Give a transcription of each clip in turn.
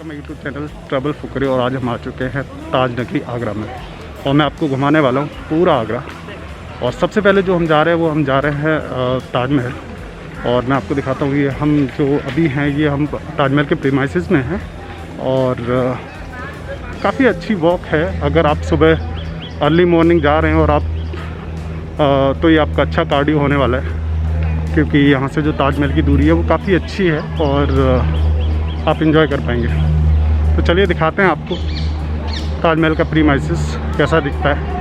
मेरा YouTube channel travel Fukrey और आज हम आ चुके हैं ताज नगरी आगरा में और मैं आपको घुमाने वाला हूँ पूरा आगरा। और सबसे पहले जो हम जा रहे हैं वो हम जा रहे हैं ताजमहल। और मैं आपको दिखाता हूँ ये हम जो अभी हैं ये हम ताजमहल के प्रीमाइसेस में हैं और काफ़ी अच्छी वॉक है। अगर आप सुबह अर्ली मॉर्निंग जा रहे हैं और आप तो ये आपका अच्छा कार्डियो होने वाला है क्योंकि यहाँ से जो ताजमहल की दूरी है वो काफ़ी अच्छी है और आप इंजॉय कर पाएंगे। तो चलिए दिखाते हैं आपको ताजमहल का प्रीमाइसेस कैसा दिखता है।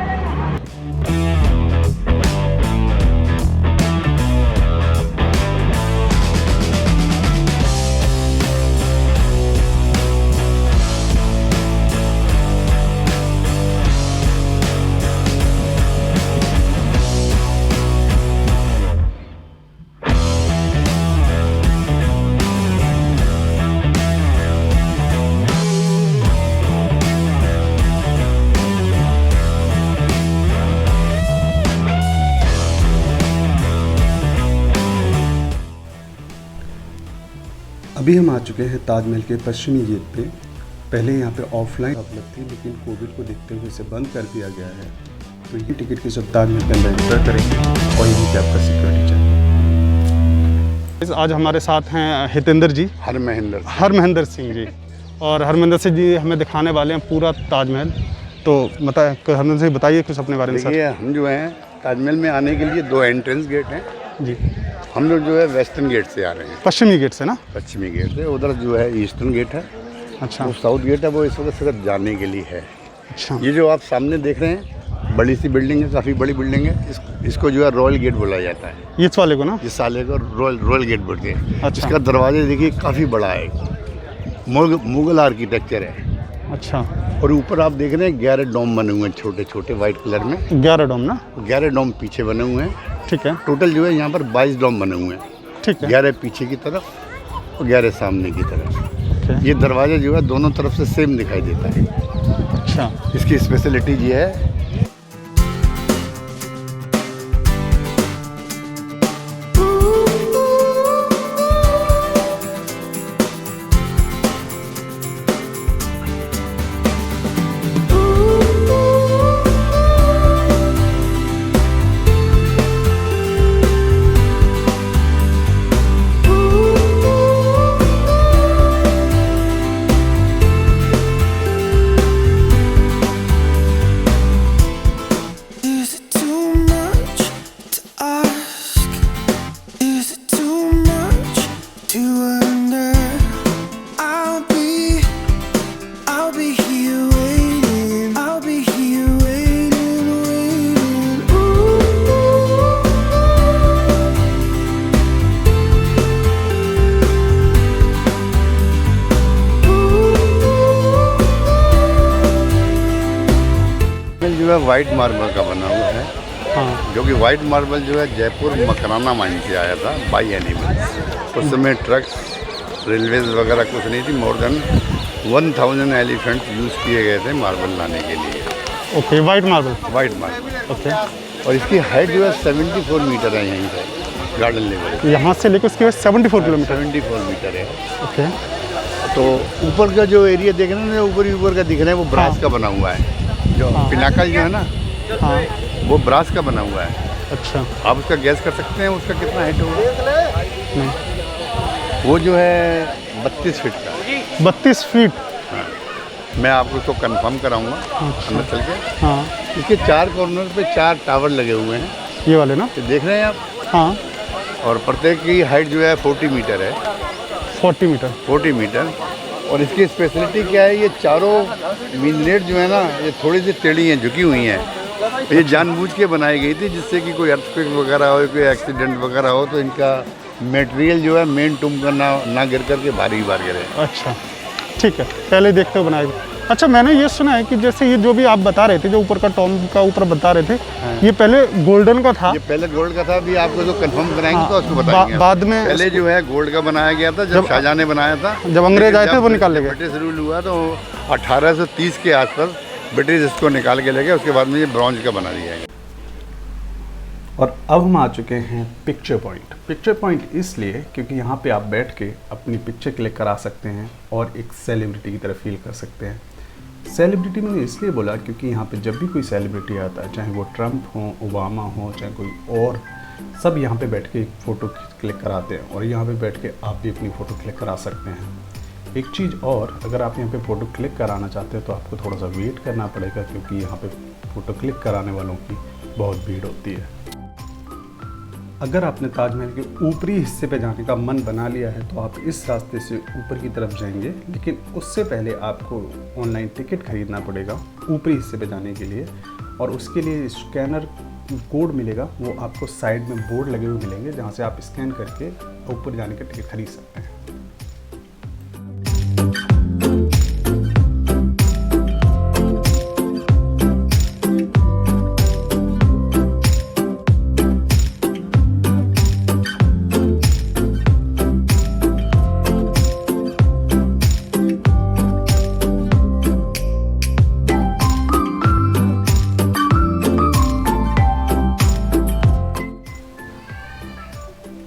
अभी हम आ चुके हैं ताजमहल के पश्चिमी गेट पे। पहले यहाँ पे ऑफलाइन उपलब्ध थी लेकिन कोविड को देखते हुए इसे बंद कर दिया गया है। तो ये टिकट के सब ताजमहल के अंदर एंटर करेंगे और यहीं पे आपका सिक्योरिटी चेक। आज हमारे साथ हैं हितेंद्र जी, हरमहेंद्र सिंह जी। और हरमहेंद्र सिंह जी हमें दिखाने वाले हैं पूरा ताजमहल। तो हरमहेंद्र सिंह बताइए कुछ अपने बारे में। देखिए हम जो हैं ताजमहल में आने के लिए दो एंट्रेंस गेट हैं जी। हम लोग जो है वेस्टर्न गेट से आ रहे हैं, पश्चिमी गेट से ना? पश्चिमी गेट से। उधर जो है ईस्टर्न गेट है। अच्छा। वो साउथ गेट है, वो इस वक्त सिर्फ जाने के लिए है। अच्छा। ये जो आप सामने देख रहे हैं बड़ी सी बिल्डिंग है, काफ़ी बड़ी बिल्डिंग है। इसको जो है रॉयल गेट बोला जाता है। इस वाले को ना? इस साले को रॉयल गेट बोलते हैं। अच्छा। इसका दरवाजे देखिए काफ़ी बड़ा है, मुगल आर्किटेक्चर है। अच्छा। और ऊपर आप देख रहे हैं 11 डोम बने हुए हैं छोटे छोटे वाइट कलर में। 11 डोम ना? 11 डोम पीछे बने हुए हैं। ठीक है। टोटल जो है यहाँ पर 22 डोम बने हुए हैं। ठीक है। 11 पीछे की तरफ और 11 सामने की तरफ। Okay. ये दरवाज़ा जो है दोनों तरफ से सेम दिखाई देता है। अच्छा। इसकी स्पेशलिटी ये है जो है वाइट मार्बल का बना हुआ है। हाँ। जो कि वाइट मार्बल जो है जयपुर मकराना माइन से आया था बाई एनिमल्स। उस समय ट्रक्स रेलवेज वगैरह कुछ नहीं थी। मोर देन 1000 एलिफेंट्स यूज़ किए गए थे मार्बल लाने के लिए। ओके। White marble. ओके। और इसकी हाइट जो है 74 मीटर है यहीं से गार्डन लेवल। यहाँ से लेकर उसके बाद 74 किलोमीटर। 74 मीटर है। ओके। तो ऊपर का जो एरिया देख रहे हैं ऊपर का दिख रहा है वो ब्रास का बना हुआ है। जो पिनाकल जो है ना, हाँ, वो ब्रास का बना हुआ है। अच्छा। आप उसका गैस कर सकते हैं उसका कितना हाइट होगा? नहीं। वो जो है 32 फीट का। 32 फीट? हाँ। मैं आपको उसको कंफर्म कराऊंगा अंदर चल के। हाँ। इसके 4 कॉर्नर पे 4 टावर लगे हुए हैं। ये वाले ना? तो देख रहे हैं आप? हाँ। और प्रत्येक की हाइट जो है 40 मीटर है। 40 मीटर। और इसकी स्पेशलिटी क्या है, ये चारों मीनेट जो है ना ये थोड़ी सी टेढ़ी हैं, झुकी हुई हैं। ये जानबूझ के बनाई गई थी जिससे कि कोई अर्थक्वेक वगैरह हो, कोई एक्सीडेंट वगैरह हो तो इनका मटेरियल जो है मेन टूम का ना गिर करके भारी गिरे। अच्छा, ठीक है। पहले देखते हुए बनाएगी। अच्छा, मैंने ये सुना है कि जैसे ये जो भी आप बता रहे थे, जो ऊपर का टॉम का ऊपर बता रहे थे, हाँ। ये पहले गोल्डन का था। ये पहले गोल्ड का था। अभी आपको जो कंफर्म कराएंगे हाँ। तो उसको बताएंगे। बाद में पहले जो है गोल्ड का बनाया गया था जब शाहजहां ने बनाया था। जब अंग्रेज आए थे वो निकाल ले गए। ब्रिटिश रूल हुआ तो 1830 के आसपास ब्रिटिश इसको निकाल के ले गए। उसके बाद में ये ब्रॉन्ज का बना दिया गया। और अब हम आ चुके हैं पिक्चर पॉइंट। पिक्चर पॉइंट इसलिए क्योंकि यहाँ पे आप बैठ के अपनी पिक्चर क्लिक करा सकते हैं और एक सेलिब्रिटी की तरह फील कर सकते हैं। सेलिब्रिटी मैंने इसलिए बोला क्योंकि यहाँ पे जब भी कोई सेलिब्रिटी आता है, चाहे वो ट्रंप हो, ओबामा हो, चाहे कोई और, सब यहाँ पे बैठ के एक फ़ोटो क्लिक कराते हैं और यहाँ पे बैठ के आप भी अपनी फ़ोटो क्लिक करा सकते हैं। एक चीज़ और, अगर आप यहाँ पे फ़ोटो क्लिक कराना चाहते हैं तो आपको थोड़ा सा वेट करना पड़ेगा क्योंकि यहाँ पे फ़ोटो क्लिक कराने वालों की बहुत भीड़ होती है। अगर आपने ताजमहल के ऊपरी हिस्से पे जाने का मन बना लिया है तो आप इस रास्ते से ऊपर की तरफ जाएंगे, लेकिन उससे पहले आपको ऑनलाइन टिकट खरीदना पड़ेगा ऊपरी हिस्से पे जाने के लिए। और उसके लिए स्कैनर कोड मिलेगा, वो आपको साइड में बोर्ड लगे हुए मिलेंगे जहाँ से आप स्कैन करके ऊपर जाने का टिकट खरीद सकते हैं।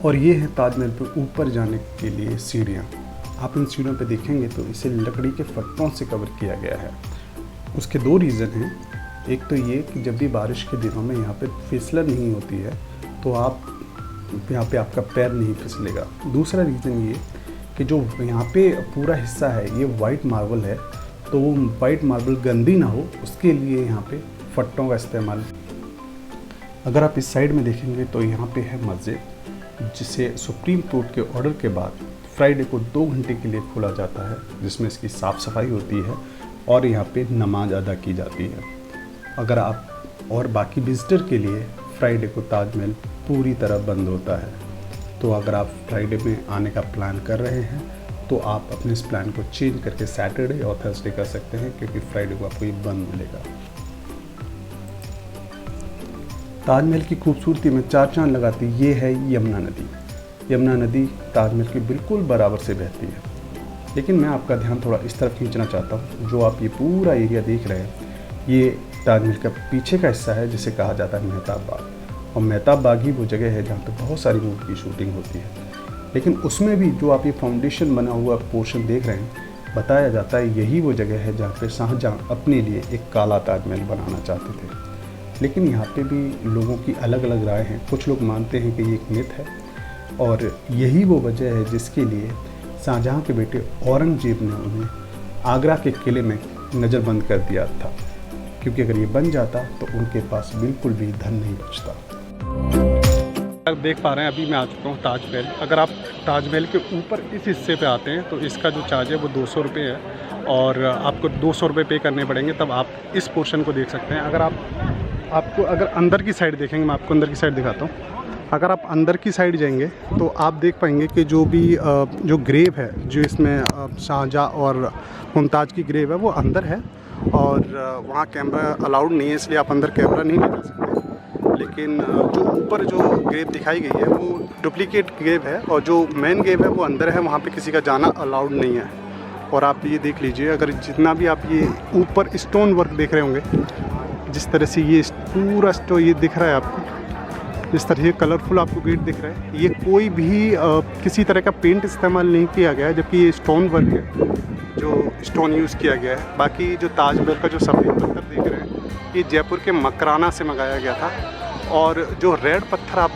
और ये है ताजमहल पर ऊपर जाने के लिए सीढ़ियाँ। आप इन सीढ़ियों पे देखेंगे तो इसे लकड़ी के फट्टों से कवर किया गया है। उसके दो रीज़न हैं। एक तो ये कि जब भी बारिश के दिनों में यहाँ पे फिसलन नहीं होती है तो आप यहाँ पे आपका पैर नहीं फिसलेगा। दूसरा रीज़न ये कि जो यहाँ पे पूरा हिस्सा है ये वाइट मार्बल है, तो वो वाइट मार्बल गंदी ना हो उसके लिए यहाँ पे फट्टों का इस्तेमाल। अगर आप इस साइड में देखेंगे तो यहाँ पे है मस्जिद, जिसे सुप्रीम कोर्ट के ऑर्डर के बाद फ्राइडे को 2 घंटे के लिए खोला जाता है, जिसमें इसकी साफ़ सफाई होती है और यहाँ पे नमाज अदा की जाती है। अगर आप और बाकी विजिटर के लिए फ्राइडे को ताजमहल पूरी तरह बंद होता है। तो अगर आप फ्राइडे में आने का प्लान कर रहे हैं तो आप अपने इस प्लान को चेंज करके सैटरडे और थर्सडे कर सकते हैं, क्योंकि फ्राइडे को आपको ये बंद मिलेगा। ताजमहल की खूबसूरती में चार चांद लगाती ये है यमुना नदी। यमुना नदी ताजमहल के बिल्कुल बराबर से बहती है, लेकिन मैं आपका ध्यान थोड़ा इस तरफ खींचना चाहता हूँ। जो आप ये पूरा एरिया देख रहे हैं ये ताजमहल का पीछे का हिस्सा है, जिसे कहा जाता है मेहताब बाग। और मेहताब बाग ही वो जगह है जहाँ पे बहुत सारी मूवी की शूटिंग होती है। लेकिन उसमें भी जो आप ये फाउंडेशन बना हुआ पोर्शन देख रहे हैं, बताया जाता है यही वो जगह है जहाँ पे शाहजहाँ अपने लिए एक काला ताजमहल बनाना चाहते थे। लेकिन यहाँ पे भी लोगों की अलग अलग राय हैं। कुछ लोग मानते हैं कि ये एक मिथ है और यही वो वजह है जिसके लिए शाहजहाँ के बेटे औरंगजेब ने उन्हें आगरा के किले में नज़रबंद कर दिया था, क्योंकि अगर ये बन जाता तो उनके पास बिल्कुल भी धन नहीं बचता। देख पा रहे हैं अभी मैं आ चुका हूँ ताजमहल। अगर आप ताजमहल के ऊपर इस हिस्से पे आते हैं तो इसका जो चार्ज है वो 200 रुपये है और आपको 200 रुपये पे करने पड़ेंगे, तब आप इस पोर्शन को देख सकते हैं। अगर आपको अगर अंदर की साइड देखेंगे, मैं आपको अंदर की साइड दिखाता हूँ। अगर आप अंदर की साइड जाएंगे तो आप देख पाएंगे कि जो भी जो ग्रेव है, जो इसमें शाहजहाँ और मुमताज़ की ग्रेव है वो अंदर है और वहाँ कैमरा अलाउड नहीं है, इसलिए आप अंदर कैमरा नहीं ले जा सकते। लेकिन जो ऊपर जो ग्रेव दिखाई गई है वो डुप्लीकेट ग्रेव है और जो मेन ग्रेव है वो अंदर है, वहाँ पे किसी का जाना अलाउड नहीं है। और आप ये देख लीजिए, अगर जितना भी आप ये ऊपर स्टोन वर्क देख रहे होंगे, जिस तरह से ये पूरा स्टोन ये दिख रहा है आपको, जिस तरह से कलरफुल आपको गेट दिख रहा है, ये कोई भी किसी तरह का पेंट इस्तेमाल नहीं किया गया है, जबकि ये स्टोन वर्क है जो स्टोन यूज़ किया गया है। बाकी जो ताजमहल का जो सफ़ेद पत्थर देख रहे हैं ये जयपुर के मकराना से मंगाया गया था, और जो रेड पत्थर आप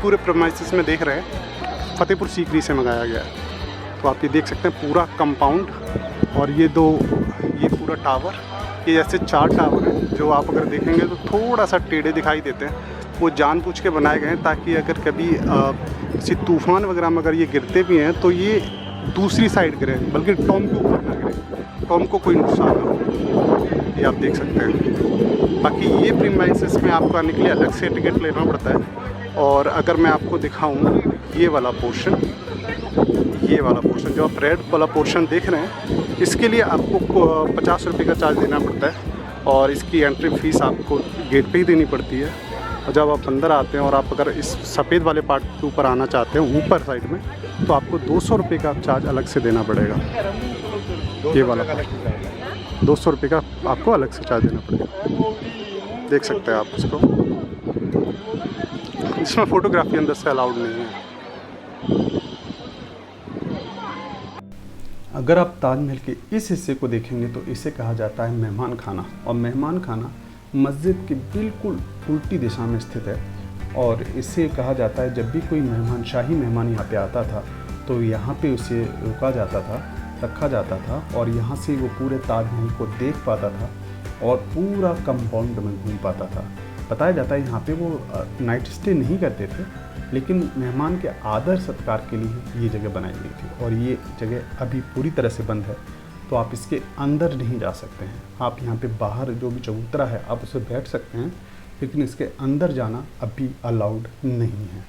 पूरे प्रेमाइसेस में देख रहे हैं फतेहपुर सीकरी से मंगाया गया है। तो आप ये देख सकते हैं पूरा कंपाउंड, और ये पूरा टावर, ये ऐसे 4 टावर हैं जो आप अगर देखेंगे तो थोड़ा सा टेढ़े दिखाई देते हैं। वो जानबूझ के बनाए गए हैं ताकि अगर कभी किसी तूफ़ान वगैरह में अगर ये गिरते भी हैं तो ये दूसरी साइड गिरे, बल्कि टॉम के ऊपर ना गिरे, टॉम को कोई नुकसान ना हो। ये आप देख सकते हैं। बाकी ये प्रीमाइसेस में आपको आने के लिए अलग से टिकट लेना पड़ता है। और अगर मैं आपको दिखाऊँ ये वाला पोर्शन जो आप रेड वाला पोर्शन देख रहे हैं, इसके लिए आपको 50 रुपये का चार्ज देना पड़ता है और इसकी एंट्री फ़ीस आपको गेट पे ही देनी पड़ती है। और जब आप अंदर आते हैं और आप अगर इस सफ़ेद वाले पार्ट के ऊपर आना चाहते हैं ऊपर साइड में, तो आपको 200 रुपये का चार्ज अलग से देना पड़ेगा। ये वाला 200 रुपये का आपको अलग से चार्ज देना पड़ेगा। देख सकते हैं आप उसको। जिसमें फ़ोटोग्राफी अंदर से अलाउड नहीं है। अगर आप ताजमहल के इस हिस्से को देखेंगे तो इसे कहा जाता है मेहमान खाना, और मेहमान खाना मस्जिद के बिल्कुल उल्टी दिशा में स्थित है। और इसे कहा जाता है, जब भी कोई मेहमान, शाही मेहमान यहाँ पे आता था तो यहाँ पे उसे रुका जाता था, रखा जाता था, और यहाँ से वो पूरे ताजमहल को देख पाता था और पूरा कंपाउंड में घूम पाता था। बताया जाता है यहाँ पे वो नाइट स्टे नहीं करते थे, लेकिन मेहमान के आदर सत्कार के लिए ये जगह बनाई गई थी। और ये जगह अभी पूरी तरह से बंद है, तो आप इसके अंदर नहीं जा सकते हैं। आप यहाँ पे बाहर जो भी चबूतरा है आप उसे बैठ सकते हैं, लेकिन इसके अंदर जाना अभी अलाउड नहीं है।